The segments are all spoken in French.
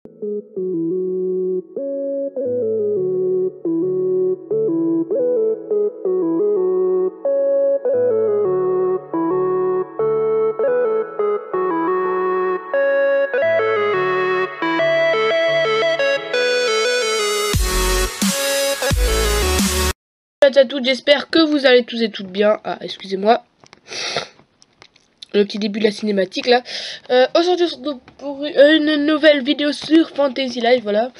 À toutes, j'espère que vous allez tous et toutes bien. Ah, excusez-moi. Le petit début de la cinématique là. Aujourd'hui, pour une nouvelle vidéo sur Fantasy Life, voilà.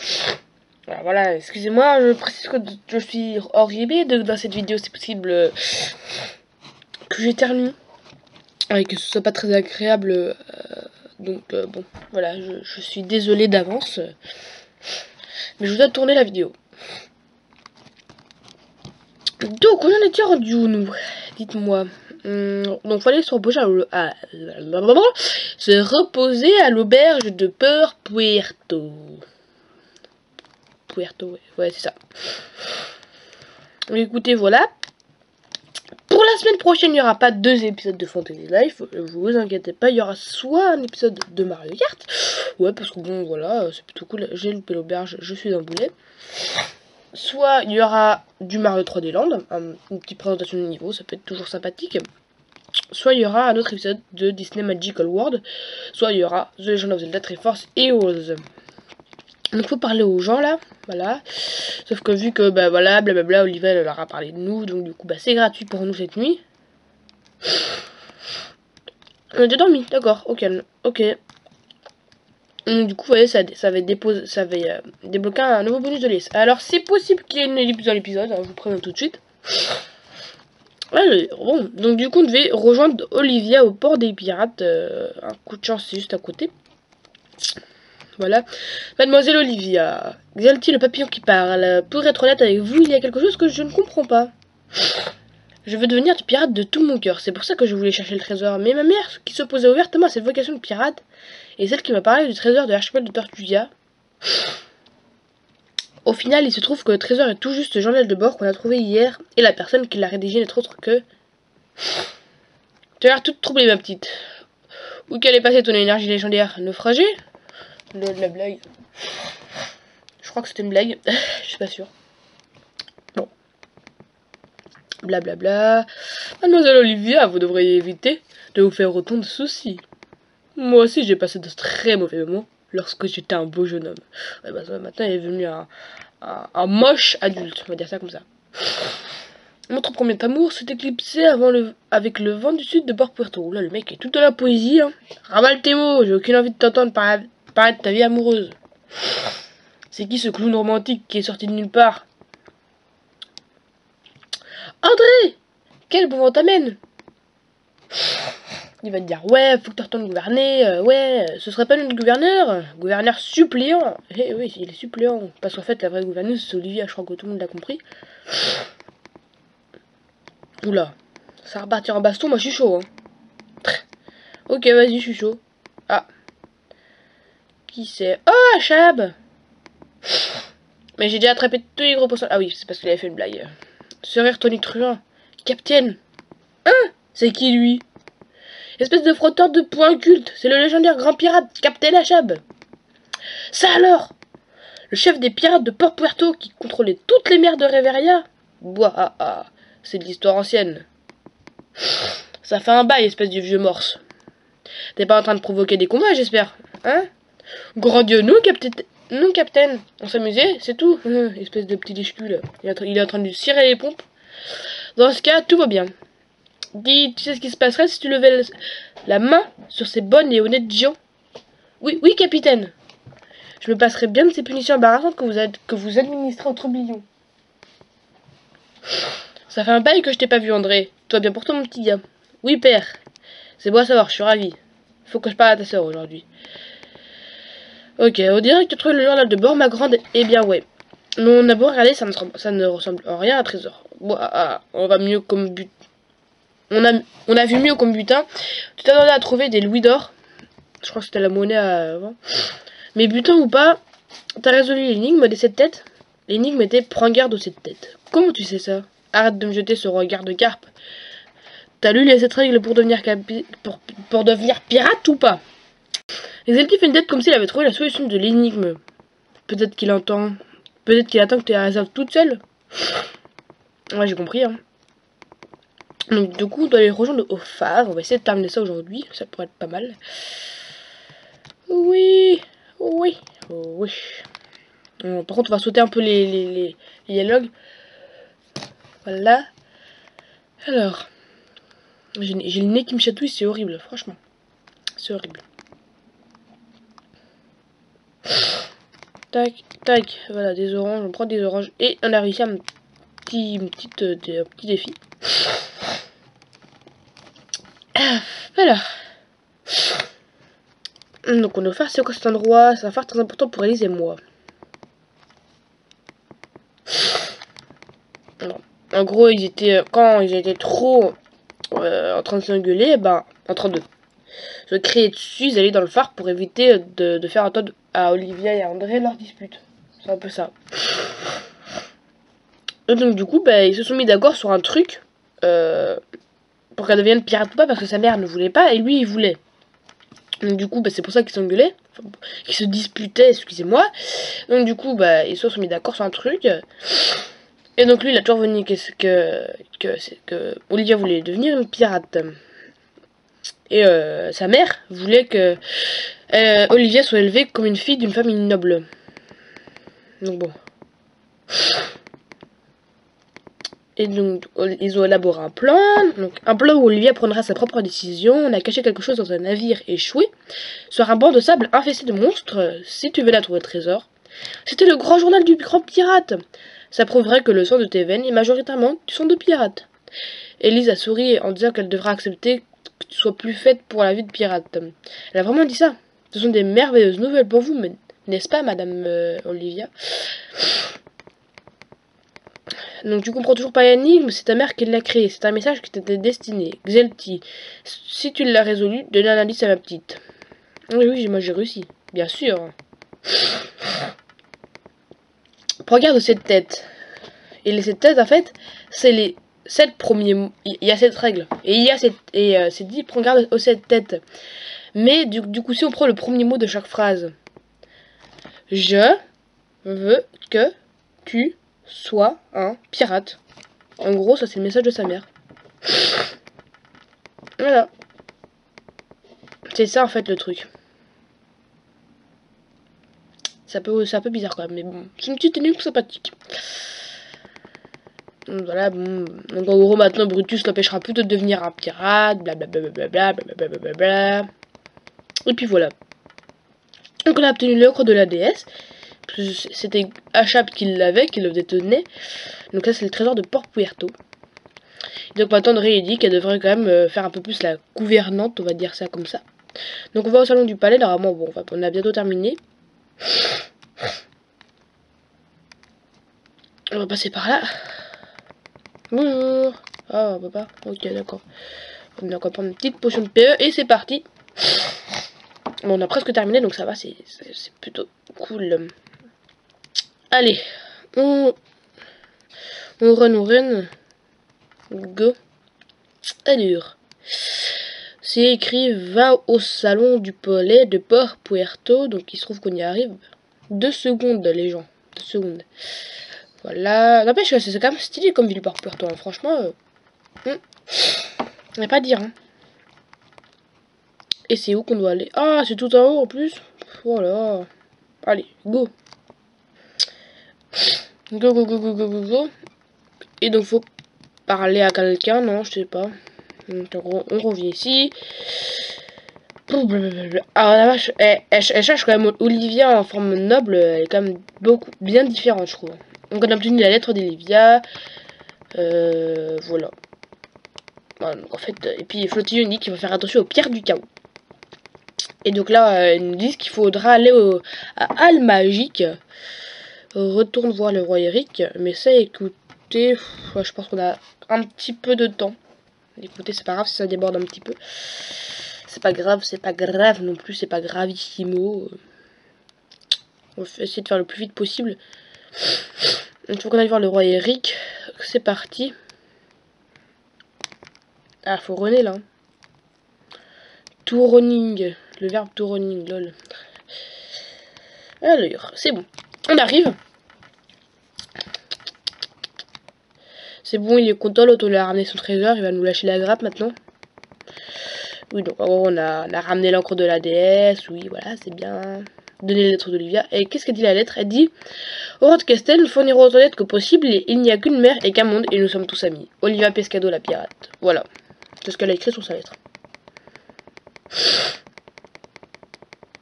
Voilà, excusez-moi, je précise que je suis hors JB. Dans cette vidéo, c'est possible que j'éternue. Et que ce soit pas très agréable. Donc, bon, voilà, je suis désolé d'avance. Mais je vous dois tourner la vidéo. Donc, on en était rendu où, nous? Dites-moi. Donc, faut aller se reposer à l'auberge de Puerto. Ouais, c'est ça. Écoutez, voilà. Pour la semaine prochaine, il n'y aura pas 2 épisodes de Fantasy Life. Vous inquiétez pas, il y aura soit un épisode de Mario Kart. Ouais, parce que bon, voilà, c'est plutôt cool. J'ai loupé l'auberge, je suis un boulet. Soit il y aura du Mario 3D Land, une petite présentation de niveau, ça peut être toujours sympathique. Soit il y aura un autre épisode de Disney Magical World. Soit il y aura The Legend of Zelda Triforce Heroes. Donc faut parler aux gens là, voilà. Sauf que vu que bah voilà, blablabla, Olivier elle leur a parlé de nous, donc du coup bah c'est gratuit pour nous cette nuit. On a déjà dormi, d'accord, ok. Donc, du coup, vous voyez, ça avait débloqué un nouveau bonus de liste. Alors, c'est possible qu'il y ait une ellipse dans l'épisode, hein, je vous préviens tout de suite. Allez, bon, donc du coup, on devait rejoindre Olivia au port des pirates. Un coup de chance, c'est juste à côté. Voilà. Mademoiselle Olivia, Xalti, le papillon qui parle. Pour être honnête avec vous, il y a quelque chose que je ne comprends pas. Je veux devenir pirate de tout mon cœur. C'est pour ça que je voulais chercher le trésor. Mais ma mère, qui s'opposait ouvertement à cette vocation de pirate, et celle qui m'a parlé du trésor de l'archipel de Tortuga. Au final, il se trouve que le trésor est tout juste le journal de bord qu'on a trouvé hier, et la personne qui l'a rédigé n'est autre que... Tu as l'air toute troublée, ma petite. Où qu'elle est passée ton énergie légendaire? Naufragée? La blague. Je crois que c'était une blague. Je suis pas sûre. Bon. Blablabla. Mademoiselle Olivia, vous devriez éviter de vous faire autant de soucis. Moi aussi, j'ai passé de très mauvais moments lorsque j'étais un beau jeune homme. Ouais, bah, maintenant, il est devenu un moche adulte, on va dire ça comme ça. Notre premier amour s'est éclipsé avec le vent du sud de Port Puerto. Là, le mec est tout dans la poésie. Hein. Ravale tes mots, j'ai aucune envie de t'entendre parler de ta vie amoureuse. C'est qui ce clown romantique qui est sorti de nulle part? André! Quel bon vent t'amène? Il va te dire, ouais, faut que tu retournes gouverner, ouais, ce serait pas notre gouverneur suppléant. Eh oui, il est suppléant, parce qu'en fait, la vraie gouverneuse, c'est Olivia, je crois que tout le monde l'a compris. Oula, ça va repartir en baston, moi je suis chaud, hein. Ok, vas-y, je suis chaud. Ah. Qui c'est? Oh, Chab! Mais j'ai déjà attrapé tous les gros poissons. Ah oui, c'est parce qu'il avait fait une blague. Ce rire tonitruant. Capitaine! Hein? C'est qui, lui? Espèce de frotteur de poing culte, c'est le légendaire grand pirate, Captain Achab. Ça alors? Le chef des pirates de Port Puerto qui contrôlait toutes les mers de Reveria? Boah, c'est de l'histoire ancienne. Ça fait un bail, espèce de vieux morse. T'es pas en train de provoquer des combats, j'espère? Hein? Grand Dieu, non, capitaine. On s'amusait, c'est tout. Espèce de petit déchecul. Il est en train de cirer les pompes. Dans ce cas, tout va bien. Dis, tu sais ce qui se passerait si tu levais la main sur ces bonnes et honnêtes gens? Oui, capitaine. Je me passerais bien de ces punitions embarrassantes que vous administrez au trublion. Ça fait un bail que je t'ai pas vu, André. Toi bien pour toi, mon petit gars. Oui, père. C'est beau à savoir, je suis ravi. Faut que je parle à ta soeur aujourd'hui. Ok, on dirait que tu trouves le journal de bord, ma grande. Eh bien, ouais. Mais on a beau regarder, ça ne ressemble en rien à un trésor. Bon, on va mieux comme but. On a vu mieux comme butin. Tu t'attendais à trouver des louis d'or. Je crois que c'était la monnaie avant. Mais butin ou pas, t'as résolu l'énigme des 7 têtes. L'énigme était prends garde aux 7 têtes. Comment tu sais ça? Arrête de me jeter ce regard de carpe. T'as lu les 7 règles pour devenir pirate ou pas? Zelty fait une tête comme s'il avait trouvé la solution de l'énigme. Peut-être qu'il entend. Peut-être qu'il attend que tu aies la réserve toute seule. Ouais, j'ai compris. Hein. Donc, du coup, on doit aller rejoindre au phare. On va essayer de terminer ça aujourd'hui. Ça pourrait être pas mal. Oui. Oui. Oui. Bon, par contre, on va sauter un peu les dialogues. Voilà. Alors. J'ai le nez qui me chatouille. C'est horrible, franchement. C'est horrible. Tac, tac. Voilà, des oranges. On prend des oranges. Et on a réussi à un petit défi. Alors. Donc on est au phare, c'est quoi cet endroit? C'est un phare très important pour Elise et moi. Non. En gros, ils étaient quand ils étaient trop en train de s'engueuler, ben en train de se crier dessus, ils allaient dans le phare pour éviter de faire entendre à Olivia et à André leur dispute. C'est un peu ça. Et donc du coup, ben, ils se sont mis d'accord sur un truc pour qu'elle devienne pirate ou pas, parce que sa mère ne voulait pas et lui il voulait. Donc du coup, bah, c'est pour ça qu'ils s'engueulaient, enfin, qu'ils se disputaient, excusez-moi. Donc du coup, bah, ils se sont mis d'accord sur un truc. Et donc lui, il a toujours venu que Olivia voulait devenir une pirate. Et sa mère voulait que Olivia soit élevée comme une fille d'une famille noble. Donc bon. Et donc, ils ont élaboré un plan. Donc, un plan où Olivia prendra sa propre décision. On a caché quelque chose dans un navire échoué. Sur un banc de sable infesté de monstres. Si tu venais à trouver le trésor. C'était le grand journal du grand pirate. Ça prouverait que le sang de tes veines est majoritairement du sang de pirate. Elise a souri en disant qu'elle devra accepter que tu sois plus faite pour la vie de pirate. Elle a vraiment dit ça. Ce sont des merveilleuses nouvelles pour vous, mais n'est-ce pas, madame Olivia? Donc tu comprends toujours pas l'énigme, c'est ta mère qui l'a créé, c'est un message qui t'était destiné. Zelty, si tu l'as résolu, donne un indice à ma petite. Oui, oui, moi j'ai réussi, bien sûr. Prends garde de cette tête. Et cette tête, en fait, c'est les 7 premiers mots. Il y a cette règle. Et il y a c'est dit, prends garde aux 7 têtes. Mais du coup, si on prend le premier mot de chaque phrase. Je veux que tu sois un pirate. En gros, ça c'est le message de sa mère. Voilà. C'est ça en fait le truc. C'est un peu bizarre quand même, mais bon. C'est une petite énigme sympathique. Donc voilà, bon. Donc en gros, maintenant Brutus l'empêchera plus de devenir un pirate, blablabla, blablabla. Et puis voilà. Donc on a obtenu l'œuvre de la déesse. C'était Achab qui l'avait, qui le détenait. Donc là, c'est le trésor de Port Puerto. Donc maintenant, André dit qu'elle devrait quand même faire un peu plus la gouvernante, on va dire ça comme ça. Donc on va au salon du palais, normalement, bon, on a bientôt terminé. On va passer par là. Bonjour. Ah, papa. Ok, d'accord. On va prendre une petite potion de PE et c'est parti. Bon, on a presque terminé, donc ça va, c'est plutôt cool. Allez, on run. Go. Allure. C'est écrit va au salon du palais de Port Puerto. Donc il se trouve qu'on y arrive. 2 secondes, les gens. 2 secondes. Voilà. N'empêche que c'est quand même stylé comme ville Port Puerto. Hein. Franchement, on n'a pas à dire. Hein. Et c'est où qu'on doit aller? Ah, c'est tout en haut en plus. Voilà. Allez, go. Go. Et donc faut parler à quelqu'un, non, je sais pas. Donc on revient ici. Ah la vache, elle cherche quand même Olivia en forme noble, elle est quand même bien différente, je trouve. Donc on a obtenu la lettre d'Olivia. Voilà. Donc en fait, et puis Flotillon dit qu'il va faire attention aux pierres du chaos. Et donc là, ils nous disent qu'il faudra aller à Al Magique. Retourne voir le roi Eric. Mais ça, écoutez, je pense qu'on a un petit peu de temps. Écoutez, c'est pas grave si ça déborde un petit peu. C'est pas grave non plus, c'est pas gravissimo. On va essayer de faire le plus vite possible. Il faut qu'on aille voir le roi Eric. C'est parti. Ah, faut runner là. Tout running. Le verbe to running, lol. Alors, c'est bon. On arrive. C'est bon, il est content, l'autre, on lui a ramené son trésor, il va nous lâcher la grappe maintenant. Oui, donc en gros, on a ramené l'encre de la déesse, oui, voilà, c'est bien. Donner les lettres d'Olivia. Et qu'est-ce qu'elle dit la lettre? Elle dit: au roi de Castel, nous fournirons autant d'aide que possible, et il n'y a qu'une mer et qu'un monde, et nous sommes tous amis. Olivia Pescado, la pirate. Voilà. C'est ce qu'elle a écrit sur sa lettre.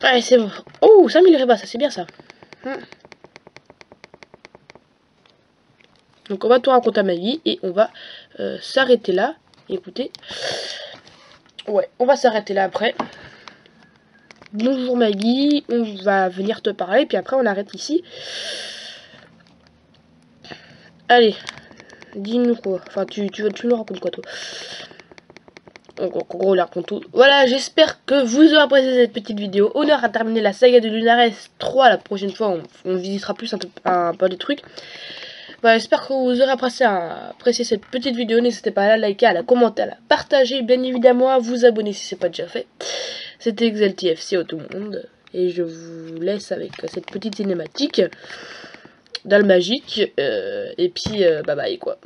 Allez, c'est bon. Oh, 5000 rébas, ça c'est bien ça. Donc on va tout raconter à Maggie et on va s'arrêter là. Écoutez. Ouais, on va s'arrêter là après. Bonjour Maggie, on va venir te parler, puis après on arrête ici. Allez, dis-nous quoi. Enfin, tu nous racontes quoi toi? En gros, on la raconte tout. Voilà, j'espère que vous aurez apprécié cette petite vidéo. On aura terminé la saga de Lunares 3. La prochaine fois, on visitera plus un peu des trucs. Voilà, j'espère que vous aurez apprécié cette petite vidéo. N'hésitez pas à la liker, à la commenter, à la partager, bien évidemment, à vous abonner si ce n'est pas déjà fait. C'était ExalTFC au tout le monde. Et je vous laisse avec cette petite cinématique dans le magique. Et puis, bye bye quoi.